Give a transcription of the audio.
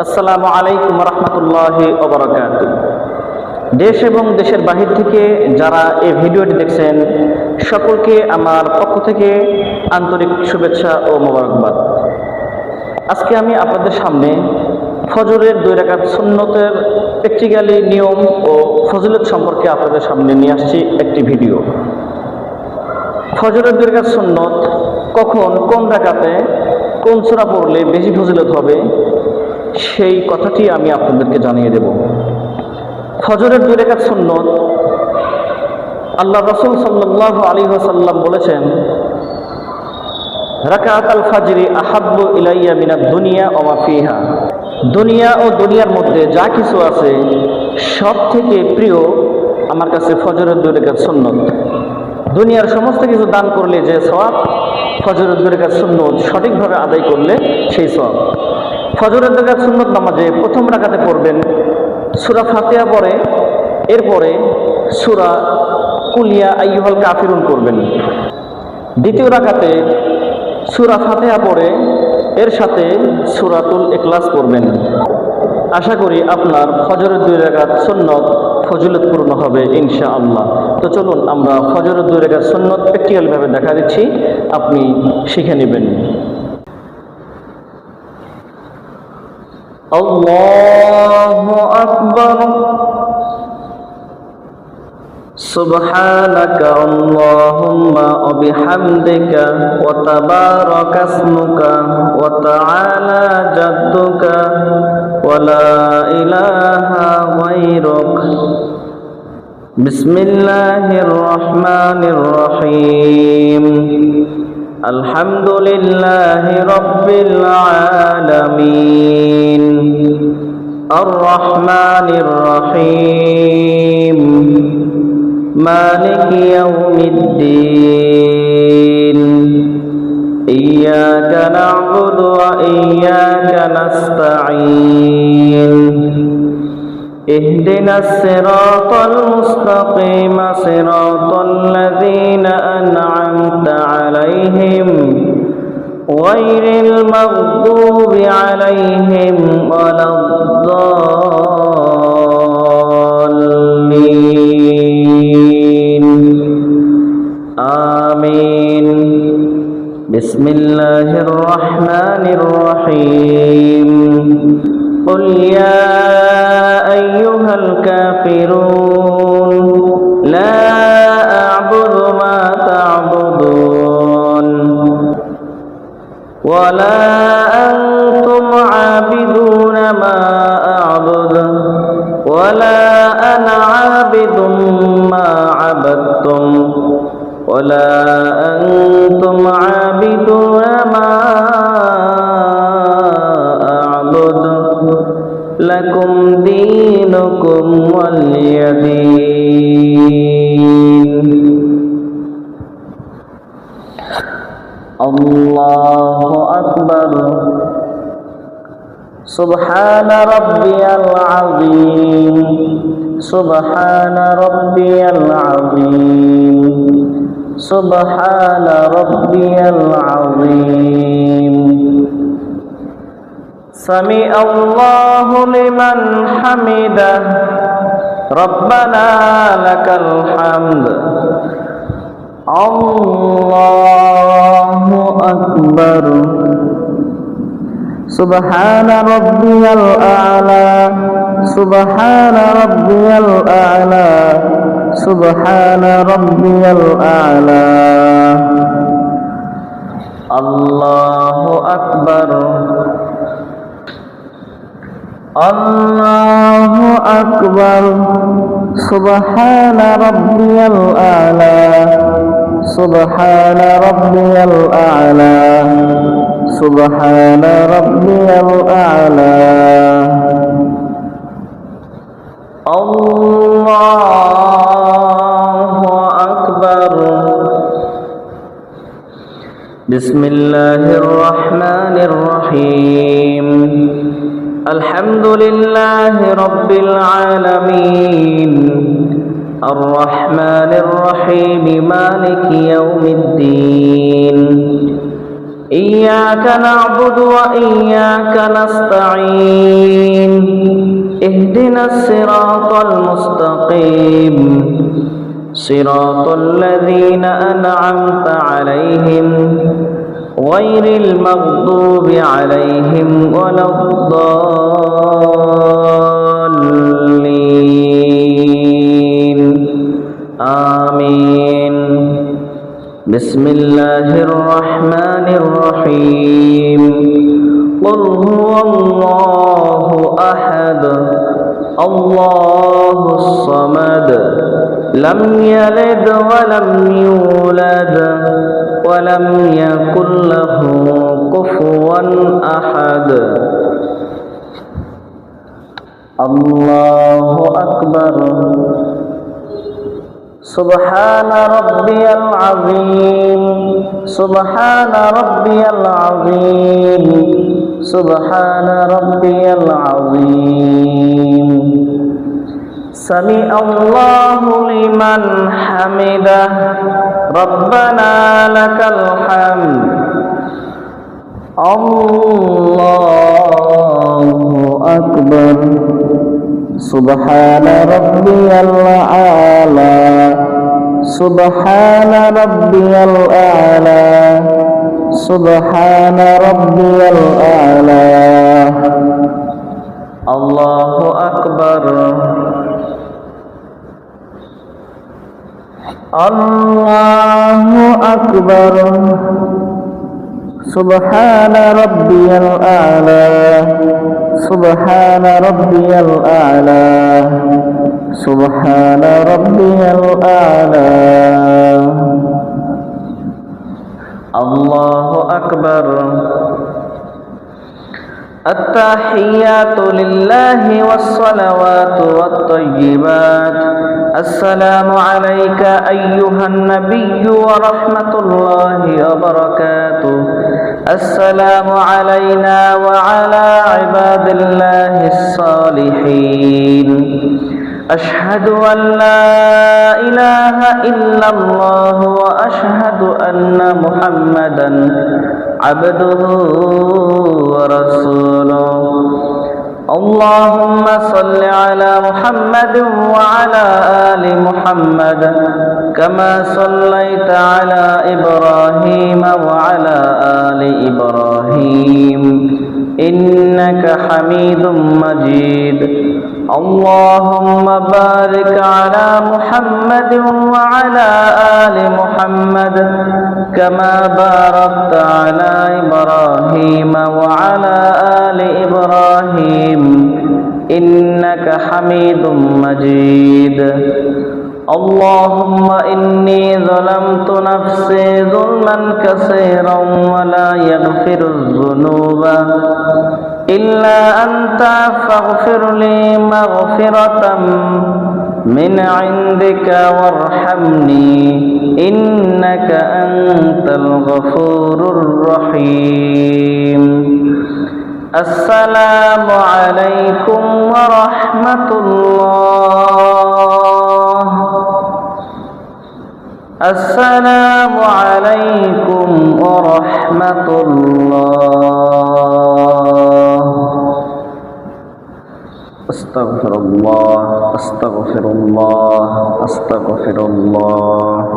আসসালামু আলাইকুম রহমতুল্লাহি ওয়া বারাকাতুহু। দেশ এবং দেশের বাহির থেকে যারা এই ভিডিওটি দেখছেন সকলকে আমার পক্ষ থেকে আন্তরিক শুভেচ্ছা ও মোবারকবাদ। আজকে আমি আপনাদের সামনে ফজরের 2 রাকাত সুন্নতের প্র্যাকটিক্যালি নিয়ম ও ফজিলত সম্পর্কে আপনাদের সামনে নিয়ে আসছি একটি ভিডিও। ফজরের 2 রাকাত সুন্নত কখন, কোন রাকাতে, কোন সূরা পড়লে বেশি ফজিলত হবে, সেই কথাটি আমি আপনাদেরকে জানিয়ে দেব। ফজরের 2 রাকাত সুন্নত আল্লাহ রাসূল সাল্লাল্লাহু আলাইহি ওয়াসাল্লাম বলেছেন, রাকাতুল ফাজরি আহাব্বু ইলাইয়া মিনাদ দুনিয়া ওয়া মা ফিহা। দুনিয়া ও দুনিয়ার মধ্যে যা কিছু আছে সব থেকে প্রিয় আমার কাছে ফজরের 2 রাকাত সুন্নত। দুনিয়ার সমস্ত কিছু দান করলে যে সওয়াব, ফজরের 2 রাকাত সুন্নত সঠিকভাবে আদায় করলে সেই সওয়াব। ফজরের 2 রাকাত সুন্নত নামাজে প্রথম রাকাতে পড়বেন সূরা ফাতিহা পড়ে, এরপরে সূরা কুল ইয়া আইয়ুহাল কাফিরুন পড়বেন। দ্বিতীয় রাকাতে সূরা ফাতিহা পড়ে এর সাথে সূরাতুল ইখলাস পড়বেন। আশা করি আপনার ফজরের 2 রাকাত সুন্নত ফজিলতপূর্ণ হবে ইনশাআল্লাহ। তো চলুন আমরা ফজরের 2 রাকাত সুন্নত প্র্যাকটিক্যালভাবে দেখা দিচ্ছি, আপনি শিখে নেবেন। আল্লাহু আকবার, সুবহানাকা আল্লাহুম্মা ওয়া বিহামদিকা ওয়া তাবারাকা ইসমুকা ওয়া তাআলা জাদ্দুকা ওয়া লা ইলাহা গায়রুক। বিসমিল্লাহির রহমানির রহিম। আলহামদুলিল্লাহি রাব্বিল আলামিন আর রহমানির রহিম মালিকি ইয়াউমিদ্দিন ইয়্যাকা না'বুদু ওয়া ইয়্যাকা নাস্তাঈন ইহদিনাস সিরাতাল মুস্তাকিম সিরাতাল লাযীনা আন'আমতা আলাইহিম গায়রিল মাগদুবি আলাইহিম ওয়ালাদ-দাল্লিন। আমিন। বিসমিল্লাহির রহমানির রহিম। قل يا أيها الكافرون لا أعبد ما تعبدون ولا أنتم عابدون ما أعبد ولا أنا عابد ما عبدتم ولا أنتم عابدون ما لكم دينكم ولي دين। الله أكبر، سبحان ربي العظيم سبحان ربي العظيم سبحان ربي العظيم। سمع الله لمن حمده ربنا لك الحمد الله أكبر سبحان ربي الأعلى سبحان ربي الأعلى سبحان ربي الأعلى الله أكبر الله أكبر سبحان ربي الأعلى سبحان ربي الأعلى سبحان ربي الأعلى الله أكبر. بسم الله الرحمن الرحيم. الحمد لله رب العالمين الرحمن الرحيم مالك يوم الدين إياك نعبد وإياك نستعين اهدنا الصراط المستقيم صراط الذين أنعمت عليهم غير المغضوب عليهم ولا الضالين آمين بسم الله الرحمن الرحيم قل هو الله أحد الله الصمد لم يلد ولم يولد ولم يكن له كفوا أحد الله أكبر سبحان ربي العظيم سبحان ربي العظيم سبحان ربي العظيم سمع الله لمن حمده ربنا لك الحمد الله أكبر سبحان ربي الأعلى سبحان ربي الأعلى سبحان ربي الأعلى الله أكبر الله أكبر سبحان ربي الأعلى سبحان ربي الأعلى سبحان ربي الأعلى الله أكبر التحيات لله والصلوات والطيبات السلام عليك أيها النبي ورحمة الله وبركاته السلام علينا وعلى عباد الله الصالحين أشهد أن لا إله إلا الله وأشهد أن محمدا عبده ورسوله اللهم صل على محمد وعلى آل محمد كما صليت على إبراهيم وعلى آل إبراهيم إنك حميد مجيد اللهم بارك على محمد وعلى آل محمد كما باركت على إبراهيم وعلى آل إبراهيم إنك حميد مجيد اللهم إني ظلمت نفسي ظلما كثيرا ولا يغفر الذنوب إلا أنت فاغفر لي مغفرة من عندك وارحمني إنك أنت الغفور الرحيم السلام عليكم ورحمة الله السلام عليكم ورحمة الله أستغفر الله أستغفر الله أستغفر الله